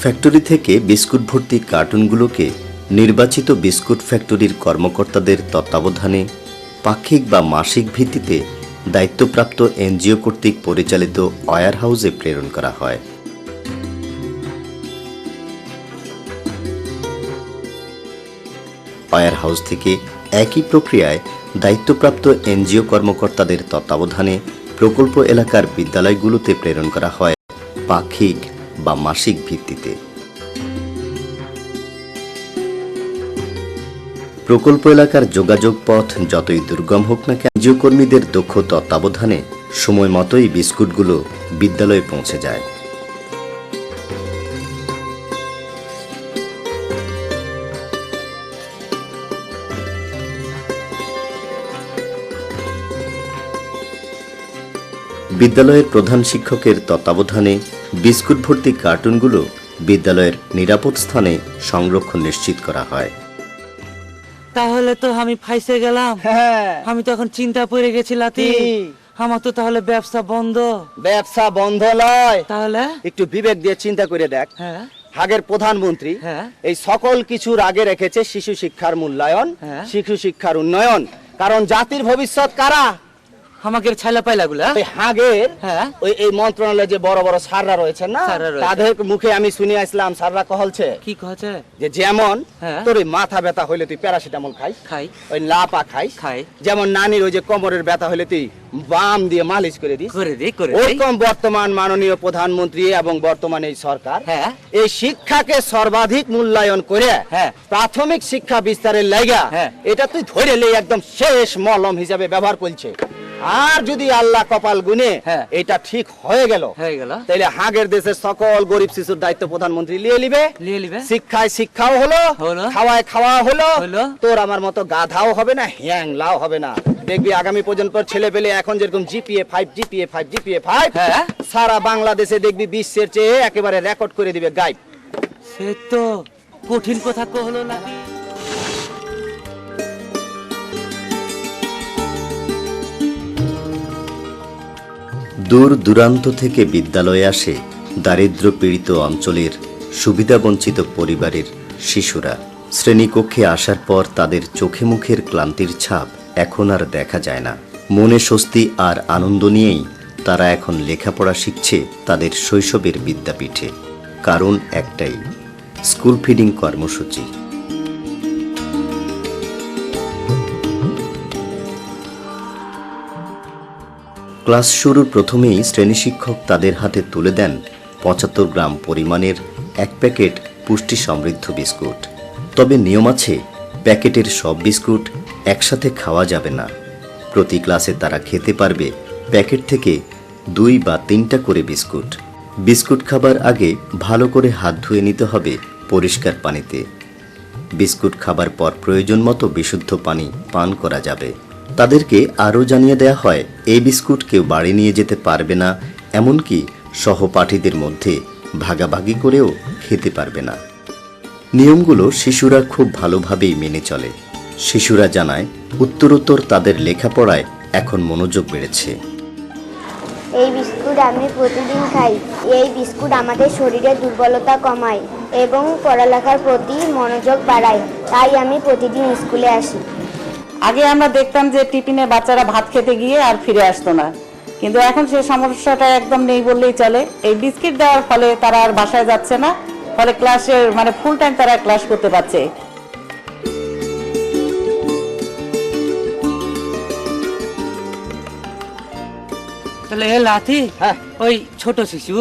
Factory থেকে biscuit ভর্তি কার্টুনগুলোকে নির্বাচিত বিস্কুট ফ্যাক্টরির কর্মকর্তাদের তত্ত্বাবধানে পাক্ষিক বা মাসিক ভিত্তিতে দায়িত্বপ্রাপ্ত এনজিও কর্তৃক পরিচালিত ওয়্যার হাউসে প্রেরণ করা হয়। ওয়্যার হাউস থেকে একই প্রক্রিয়ায় দায়িত্বপ্রাপ্ত এনজিও কর্মকর্তাদের তত্ত্বাবধানে প্রকল্প এলাকার বিদ্যালয়গুলোতে প্রেরণ করা হয় পাক্ষিক বা মাসিক ভিত্তিতে। প্রকল্প এলাকার যোগাযোগ পথ যতই দুর্গম হোক না কেন, এনজিও কর্মীদের দক্ষ তত্ত্বাবধানে সময় মতোই বিস্কুটগুলো বিদ্যালয়ে পৌঁছে যায়। বিদ্যালয়ের প্রধান শিক্ষকের তত্ত্বাবধানে বিস্কুট ভর্তি কার্টুনগুলো বিদ্যালয়ের নিরাপদ স্থানে সংরক্ষণ নিশ্চিত করা হয়। তাহলে তো আমি ফাইসে গেলাম। আমি তো এখন চিন্তা পড়ে গেছি লাতি। আমার তো তাহলে ব্যবসা বন্ধ। ব্যবসা বন্ধ নয়, তাহলে একটু বিবেক দিয়ে চিন্তা করে দেখ। আগের প্রধানমন্ত্রী এই সকল কিছুর আগে রেখেছে শিশু শিক্ষার মূল্যায়ন, শিশু শিক্ষার উন্নয়ন। কারণ জাতির ভবিষ্যৎ কারা? আমাদের ছেলে পাইলাগুলা। আগের ওই এই মন্ত্রণালয়ে যে বড় বড় স্যাররা রয়েছেন না, তাদের মুখে আমি শুনে আসলাম স্যাররা কহলছে কি কহছে যে যেমন তোর ওই মাথা ব্যথা হইলে তুই প্যারাসিটামল খাই, ওই লাপা খাই, যেমন নানির ওই যে কোমরের ব্যথা হইলে তুই বাম দিয়ে মালিশ করে দিস। ওরকম বর্তমান মাননীয় প্রধানমন্ত্রী এবং বর্তমান এই সরকার এই শিক্ষাকে সর্বাধিক মূল্যায়ন করে প্রাথমিক শিক্ষা বিস্তারের লাইগা এটা তুই ধরে লে একদম শেষ মলম হিসাবে ব্যবহার করছে। আর যদি আল্লাহ কপাল গুনে এটা ঠিক হয়ে গেল তাহলে হাগের দেশের সকল গরিব শিশুর দায়িত্ব প্রধানমন্ত্রী লিয়ে লিবে। শিক্ষায় শিক্ষাও হলো, খাওয়ায় খাওয়া হলো, তোর আমার মতো গাধাও হবে না, হ্যাংলাও হবে না। দেখবি আগামী পর্যন্ত ছেলে পেলে এখন যেরকম জিপিএ 5 সারা বাংলাদেশে দেখবি বিশ্বের চেয়ে একেবারে রেকর্ড করে দিবে গাইড। সে তো কঠিন কথা কহলো না। দূর দূরান্ত থেকে বিদ্যালয়ে আসে দারিদ্র পীড়িত অঞ্চলের সুবিধাবঞ্চিত পরিবারের শিশুরা। শ্রেণীকক্ষে আসার পর তাদের চোখে মুখের ক্লান্তির ছাপ এখন আর দেখা যায় না। মনে স্বস্তি আর আনন্দ নিয়েই তারা এখন লেখাপড়া শিখছে তাদের শৈশবের বিদ্যাপীঠে। কারণ একটাই, স্কুল ফিডিং কর্মসূচি। ক্লাস শুরুর প্রথমেই শ্রেণী শিক্ষক তাদের হাতে তুলে দেন 75 গ্রাম পরিমাণের এক প্যাকেট পুষ্টি সমৃদ্ধ বিস্কুট। তবে নিয়ম আছে, প্যাকেটের সব বিস্কুট একসাথে খাওয়া যাবে না। প্রতি ক্লাসে তারা খেতে পারবে প্যাকেট থেকে 2 বা 3টা করে বিস্কুট। বিস্কুট খাবার আগে ভালো করে হাত ধুয়ে নিতে হবে পরিষ্কার পানিতে। বিস্কুট খাবার পর প্রয়োজন মতো বিশুদ্ধ পানি পান করা যাবে। তাদেরকে আরও জানিয়ে দেয়া হয় এই বিস্কুট কেউ বাড়ি নিয়ে যেতে পারবে না, এমনকি সহপাঠীদের মধ্যে ভাগাভাগি করেও খেতে পারবে না। নিয়মগুলো শিশুরা খুব ভালোভাবেই মেনে চলে। শিশুরা জানায় উত্তরোত্তর তাদের লেখাপড়ায় এখন মনোযোগ বেড়েছে। এই বিস্কুট আমি প্রতিদিন খাই। এই বিস্কুট আমাদের শরীরের দুর্বলতা কমায় এবং পড়ালেখার প্রতি মনোযোগ বাড়ায়। তাই আমি প্রতিদিন স্কুলে আসি। আগে আমরা দেখতাম যে টিফিনে বাচ্চারা ভাত খেতে গিয়ে আর ফিরে আসতো না, কিন্তু এখন সেই সমস্যাটা একদম নেই বললেই চলে। এই বিস্কিট দেওয়ার ফলে তারা আর বাসায় যাচ্ছে না, ফলে ক্লাসের ফুল টাইম তারা ক্লাস করতে পারছে। তাহলে এ লাথি ওই ছোট শিশু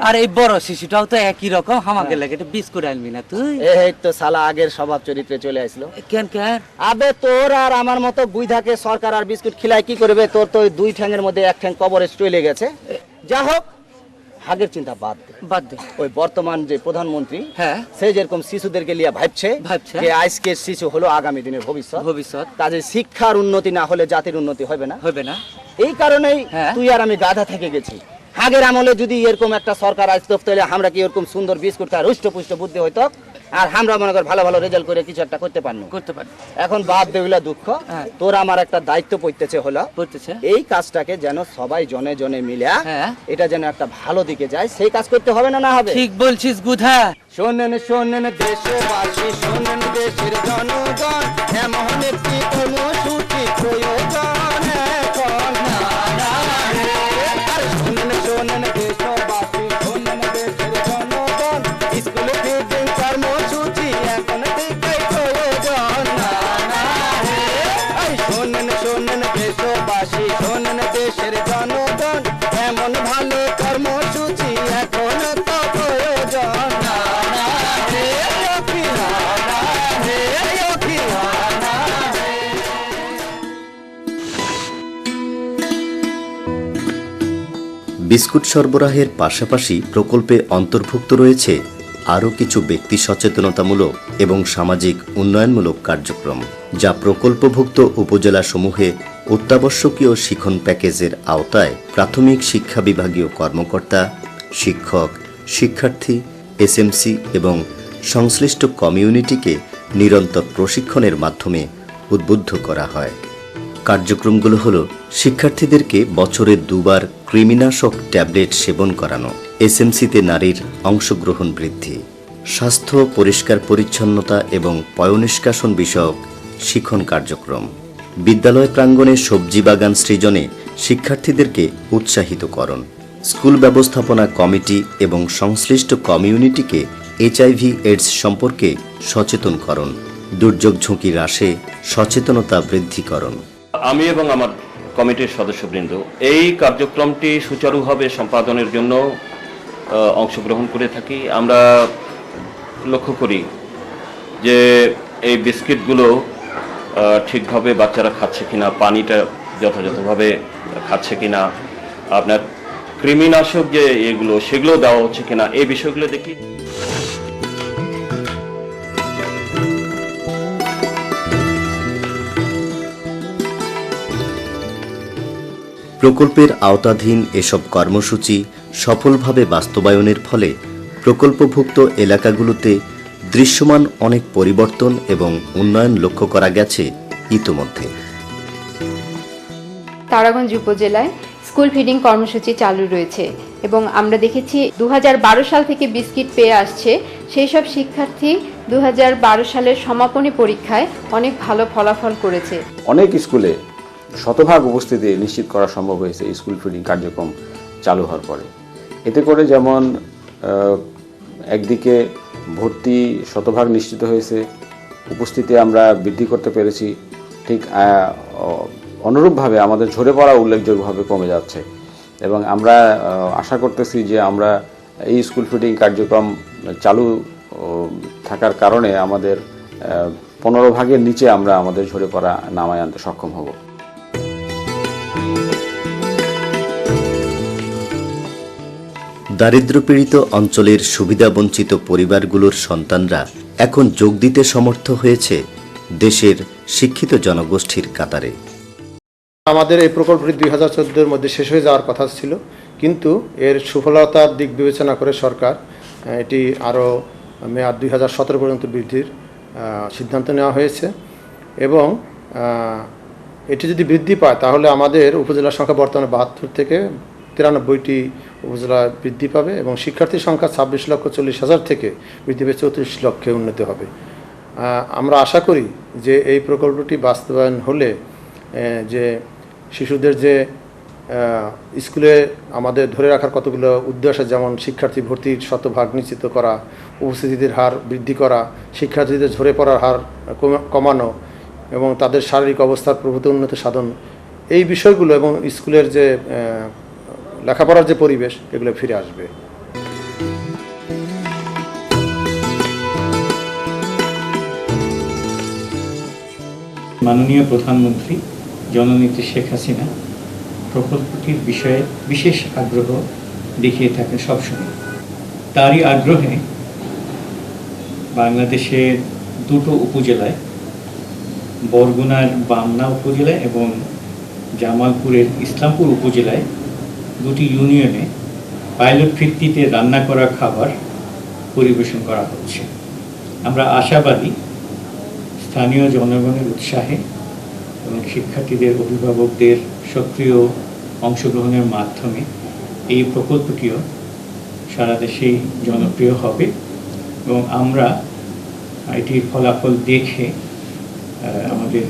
আর এই বড় শিশুটাও তো একই রকম। আমাকে লাগে একটা বিস্কুট আনবি না তুই? এই তো শালা আগের স্বভাব চরিত্রে চলে আসলো। কেন? আবে তোর আর আমার মতো বুইধাকে সরকার আর বিস্কুট খিলাই কি করবে? তোর তো ওই 2 ঠ্যাঙের মধ্যে 1 ঠ্যাং কবরে চলে গেছে। যা হোক, আগের চিন্তা বাদ দে। ওই বর্তমান যে প্রধানমন্ত্রী সে যেরকম শিশুদেরকে লিয়ে ভাবছে যে আজকের শিশু হলো আগামী দিনের ভবিষ্যৎ। কাজে শিক্ষার উন্নতি না হলে জাতির উন্নতি হবে না। এই কারণেই তুই আর আমি গাধা থেকে গেছি। আগের আমলে যদি এরকম একটা সরকার আসতো তাহলে আমরা কি এরকম সুন্দর বিস্কুট খাই, রুষ্টপুষ্ট বুদ্ধি হইতো? আর আমরা মনে কর ভালো ভালো রেজাল্ট করে কিছু একটা করতে পারবো। এখন বাদ দেগুলা দুঃখ, তোর আমার একটা দায়িত্ব পড়তেছে হলো এই কাজটাকে যেন সবাই জনে জনে মিলে এটা যেন একটা ভালো দিকে যায়, সেই কাজ করতে হবে না না হবে? ঠিক বলছিস গুধা। শোনেন শোনেন দেশবাসী, শোনেন দেশের জনগণ, এমন একটি কর্মসূচি প্রয়োজন এখন। আরে শোনেন শোনেন দেশবাসী, শোনেন দেশের জনগণ, স্কুল ফিডিং কর্মসূচি এখন থেকেই প্রয়োজন। শোনেন শোনেন দেশবাসী, শোনেন দেশের জনগণ, এমন ভালো কর্মসূচি এখন তো প্রয়োজন। বিস্কুট সরবরাহের পাশাপাশি প্রকল্পে অন্তর্ভুক্ত রয়েছে আরও কিছু ব্যক্তি সচেতনতামূলক এবং সামাজিক উন্নয়নমূলক কার্যক্রম, যা প্রকল্পভুক্ত উপজেলাসমূহে অত্যাবশ্যকীয় শিখন প্যাকেজের আওতায় প্রাথমিক শিক্ষা বিভাগীয় কর্মকর্তা, শিক্ষক, শিক্ষার্থী, এসএমসি এবং সংশ্লিষ্ট কমিউনিটিকে নিরন্তর প্রশিক্ষণের মাধ্যমে উদ্বুদ্ধ করা হয়। কার্যক্রমগুলো হলো শিক্ষার্থীদেরকে বছরে 2 বার কৃমিনাশক ট্যাবলেট সেবন করানো, এসএমসিতে নারীর অংশগ্রহণ বৃদ্ধি, স্বাস্থ্য, পরিষ্কার পরিচ্ছন্নতা এবং পয়ঃনিষ্কাশন বিষয়ক শিখন কার্যক্রম, বিদ্যালয় প্রাঙ্গণে সবজি বাগান সৃজনে শিক্ষার্থীদেরকে উৎসাহিতকরণ, স্কুল ব্যবস্থাপনা কমিটি এবং সংশ্লিষ্ট কমিউনিটিকে HIV/AIDS সম্পর্কে সচেতনকরণ, দুর্যোগ ঝুঁকি হ্রাসে সচেতনতা বৃদ্ধিকরণ। আমি এবং আমার কমিটির সদস্যবৃন্দ এই কার্যক্রমটি সুচারুভাবে সম্পাদনের জন্য অংশগ্রহণ করে থাকি। আমরা লক্ষ্য করি যে এই বিস্কিটগুলো ঠিকভাবে বাচ্চারা খাচ্ছে কিনা, পানিটা যথাযথভাবে খাচ্ছে কিনা, আপনার কৃমিনাশক যে এগুলো সেগুলো দেওয়া হচ্ছে কিনা, এই বিষয়গুলো দেখি। প্রকল্পের আওতাধীন এসব কর্মসূচি সফলভাবে বাস্তবায়নের ফলে প্রকল্পভুক্ত এলাকাগুলোতে দৃশ্যমান অনেক পরিবর্তন এবং উন্নয়ন লক্ষ্য করা গেছে ইতোমধ্যে। তারাগঞ্জ উপজেলায় স্কুল ফিডিং কর্মসূচি চালু রয়েছে এবং আমরা দেখেছি 2012 সাল থেকে বিস্কিট পেয়ে আসছে। সেই সব শিক্ষার্থী 2012 সালের সমাপনী পরীক্ষায় অনেক ভালো ফলাফল করেছে। অনেক স্কুলে শতভাগ উপস্থিতি নিশ্চিত করা সম্ভব হয়েছে স্কুল ফিডিং কার্যক্রম চালু হওয়ার পরে। এতে করে যেমন একদিকে ভর্তি শতভাগ নিশ্চিত হয়েছে, উপস্থিতি আমরা বৃদ্ধি করতে পেরেছি, ঠিক অনুরূপভাবে আমাদের ঝরে পড়া উল্লেখযোগ্যভাবে কমে যাচ্ছে এবং আমরা আশা করতেছি যে আমরা এই স্কুল ফিডিং কার্যক্রম চালু থাকার কারণে আমাদের 15 ভাগের নিচে আমরা আমাদের ঝরে পড়া নামায় আনতে সক্ষম হব। দারিদ্র্যপীড়িত অঞ্চলের সুবিধাবঞ্চিত পরিবারগুলোর সন্তানরা এখন যোগ দিতে সমর্থ হয়েছে দেশের শিক্ষিত জনগোষ্ঠীর কাতারে। আমাদের এই প্রকল্পটি 2014-এর মধ্যে শেষ হয়ে যাওয়ার কথা ছিল, কিন্তু এর সুফলতার দিক বিবেচনা করে সরকার এটি আরও মেয়াদ 2017 পর্যন্ত বৃদ্ধির সিদ্ধান্ত নেওয়া হয়েছে এবং এটি যদি বৃদ্ধি পায় তাহলে আমাদের উপজেলার সংখ্যা বর্তমানে 72 থেকে 93টি উপজেলা বৃদ্ধি পাবে এবং শিক্ষার্থীর সংখ্যা 26,40,000 থেকে বৃদ্ধি পেয়ে 34 লক্ষে উন্নীত হবে। আমরা আশা করি যে এই প্রকল্পটি বাস্তবায়ন হলে যে শিশুদের যে স্কুলে আমাদের ধরে রাখার কতগুলো উদ্দেশ্য, যেমন শিক্ষার্থী ভর্তির শতভাগ নিশ্চিত করা, উপস্থিতির হার বৃদ্ধি করা, শিক্ষার্থীদের ঝরে পড়ার হার কমানো এবং তাদের শারীরিক অবস্থার প্রভূত উন্নতি সাধন, এই বিষয়গুলো এবং স্কুলের যে লেখাপড়ার যে পরিবেশ এগুলো ফিরে আসবে। মাননীয় প্রধানমন্ত্রী জননেত্রী শেখ হাসিনা প্রকল্পটির বিষয়ে বিশেষ আগ্রহ দেখিয়ে থাকেন সবসময়। তারই আগ্রহে বাংলাদেশের দুটো উপজেলায়, বরগুনার বামনা উপজেলায় এবং জামালপুরের ইসলামপুর উপজেলায় দুটি ইউনিয়নে পাইলট ভিত্তিতে রান্না করা খাবার পরিবেশন করা হচ্ছে। আমরা আশাবাদী স্থানীয় জনগণের উৎসাহে এবং শিক্ষার্থীদের অভিভাবকদের সক্রিয় অংশগ্রহণের মাধ্যমে এই প্রকল্পটিও সারা দেশেই জনপ্রিয় হবে এবং আমরা এটির ফলাফল দেখে আমাদের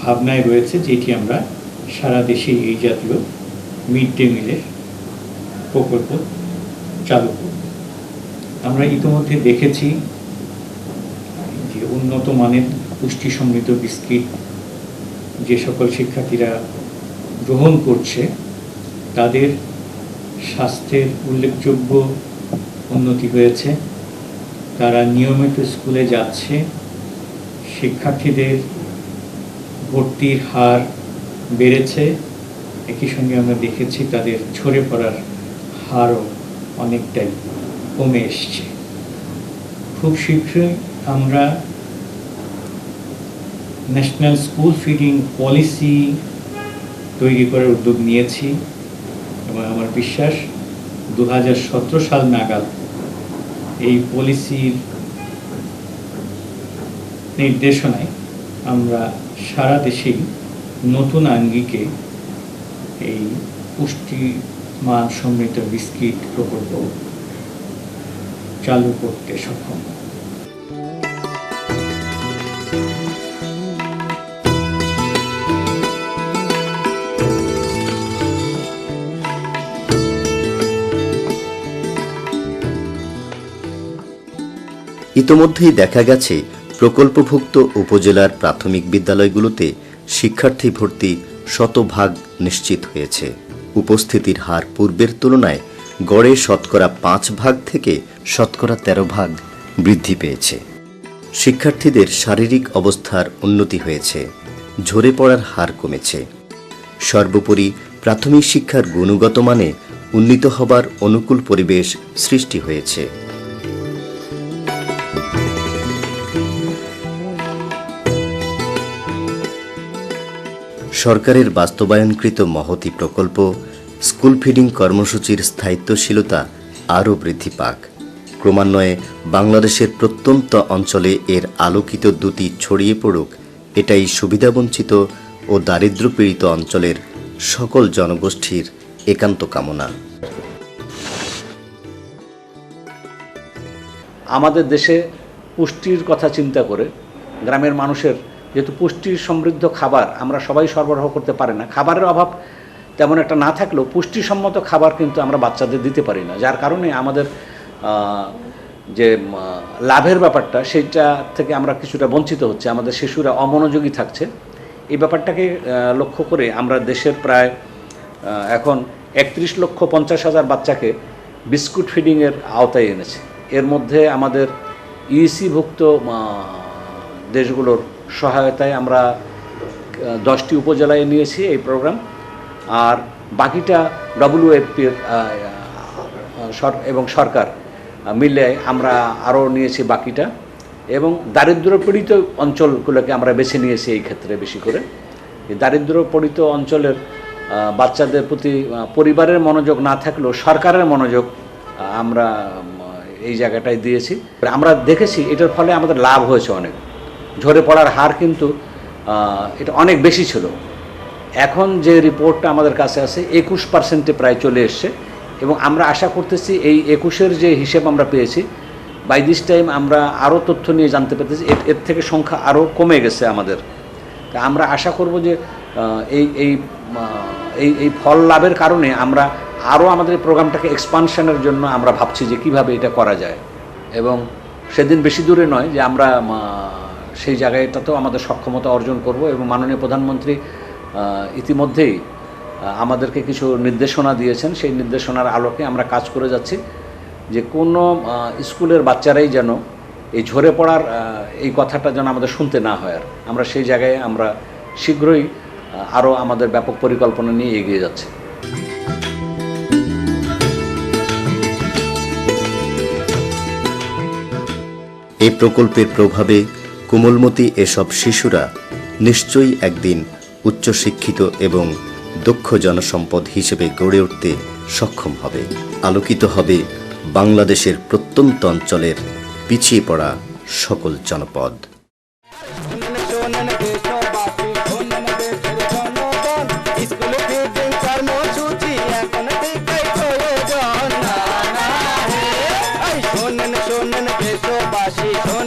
ভাবনায় রয়েছে যে এটি আমরা সারা দেশে এই জাতীয় মিড ডে মিলের প্রকল্প চালু করব। আমরা ইতিমধ্যে দেখেছি যে উন্নত মানের পুষ্টি সমৃদ্ধ বিস্কিট যে সকল শিক্ষার্থীরা গ্রহণ করছে তাদের স্বাস্থ্যের উল্লেখযোগ্য উন্নতি হয়েছে, তারা নিয়মিত স্কুলে যাচ্ছে, শিক্ষার্থীদের ভর্তির হার বেড়েছে, একই সঙ্গে আমরা দেখেছি তাদের ঝরে পড়ার হারও অনেকটাই কমে এসছে। খুব শীঘ্রই আমরা ন্যাশনাল স্কুল ফিডিং পলিসি তৈরি করার উদ্যোগ নিয়েছি এবং আমার বিশ্বাস 2017 সাল নাগাদ এই পলিসির নির্দেশনায় আমরা সারা দেশেই নতুন আঙ্গিকে এই পুষ্টিমান সমৃদ্ধ বিস্কিট প্রকল্প চালু করতে সক্ষম। ইতোমধ্যেই দেখা গেছে প্রকল্পভুক্ত উপজেলার প্রাথমিক বিদ্যালয়গুলোতে শিক্ষার্থী ভর্তি 100% নিশ্চিত হয়েছে। উপস্থিতির হার পূর্বের তুলনায় গড়ে 5% থেকে 13% বৃদ্ধি পেয়েছে। শিক্ষার্থীদের শারীরিক অবস্থার উন্নতি হয়েছে, ঝরে পড়ার হার কমেছে। সর্বোপরি প্রাথমিক শিক্ষার গুণগত মানে উন্নীত হবার অনুকূল পরিবেশ সৃষ্টি হয়েছে। সরকারের বাস্তবায়নকৃত মহতী প্রকল্প স্কুল ফিডিং কর্মসূচির স্থায়িত্বশীলতা আরও বৃদ্ধি পাক। ক্রমান্বয়ে বাংলাদেশের প্রত্যন্ত অঞ্চলে এর আলোকিত দ্যুতি ছড়িয়ে পড়ুক, এটাই সুবিধাবঞ্চিত ও দারিদ্র্যপীড়িত অঞ্চলের সকল জনগোষ্ঠীর একান্ত কামনা। আমাদের দেশে পুষ্টির কথা চিন্তা করে গ্রামের মানুষের যেহেতু পুষ্টি সমৃদ্ধ খাবার আমরা সবাই সরবরাহ করতে পারি না, খাবারের অভাব তেমন একটা না থাকলেও পুষ্টিসম্মত খাবার কিন্তু আমরা বাচ্চাদের দিতে পারি না, যার কারণে আমাদের যে লাভের ব্যাপারটা সেইটা থেকে আমরা কিছুটা বঞ্চিত হচ্ছে, আমাদের শিশুরা অমনোযোগী থাকছে। এই ব্যাপারটাকে লক্ষ্য করে আমরা দেশের প্রায় এখন 31,50,000 বাচ্চাকে বিস্কুট ফিডিংয়ের আওতায় এনেছে। এর মধ্যে আমাদের ইউসিভুক্ত দেশগুলোর সহায়তায় আমরা 10টি উপজেলায় নিয়েছি এই প্রোগ্রাম, আর বাকিটা WFP এবং সরকার মিলে আমরা আরও নিয়েছি বাকিটা, এবং দারিদ্র্যপীড়িত অঞ্চলগুলোকে আমরা বেছে নিয়েছি এই ক্ষেত্রে বেশি করে। দারিদ্র্যপীড়িত অঞ্চলের বাচ্চাদের প্রতি পরিবারের মনোযোগ না থাকলেও সরকারের মনোযোগ আমরা এই জায়গাটায় দিয়েছি। আমরা দেখেছি এটার ফলে আমাদের লাভ হয়েছে অনেক, ঝরে পড়ার হার কিন্তু এটা অনেক বেশি ছিল। এখন যে রিপোর্টটা আমাদের কাছে আছে 21% প্রায় চলে এসছে, এবং আমরা আশা করতেছি এই 21-এর যে হিসেব আমরা পেয়েছি বাই দিস টাইম আমরা আরও তথ্য নিয়ে জানতে পেরেছি এর থেকে সংখ্যা আরও কমে গেছে আমাদের। তা আমরা আশা করব যে এই ফল লাভের কারণে আমরা আরও আমাদের প্রোগ্রামটাকে এক্সপানশনের জন্য আমরা ভাবছি যে কিভাবে এটা করা যায়, এবং সেদিন বেশি দূরে নয় যে আমরা সেই জায়গাটাতেও আমাদের সক্ষমতা অর্জন করব। এবং মাননীয় প্রধানমন্ত্রী ইতিমধ্যেই আমাদেরকে কিছু নির্দেশনা দিয়েছেন, সেই নির্দেশনার আলোকে আমরা কাজ করে যাচ্ছি যে কোনো স্কুলের বাচ্চারাই যেন এই ঝরে পড়ার এই কথাটা যেন আমাদের শুনতে না হয়। আর আমরা সেই জায়গায় আমরা শীঘ্রই আরও আমাদের ব্যাপক পরিকল্পনা নিয়ে এগিয়ে যাচ্ছি। এই প্রকল্পের প্রভাবে কোমলমতি এসব শিশুরা নিশ্চয়ই একদিন উচ্চশিক্ষিত এবং দক্ষ জনসম্পদ হিসেবে গড়ে উঠতে সক্ষম হবে। আলোকিত হবে বাংলাদেশের প্রত্যন্ত অঞ্চলের পিছিয়ে পড়া সকল জনপদ। স্কুল ফিডিং কর্মসূচি এখন থেকেই প্রয়োজন। শোনেন শোনেন দেশবাসী, শোনেন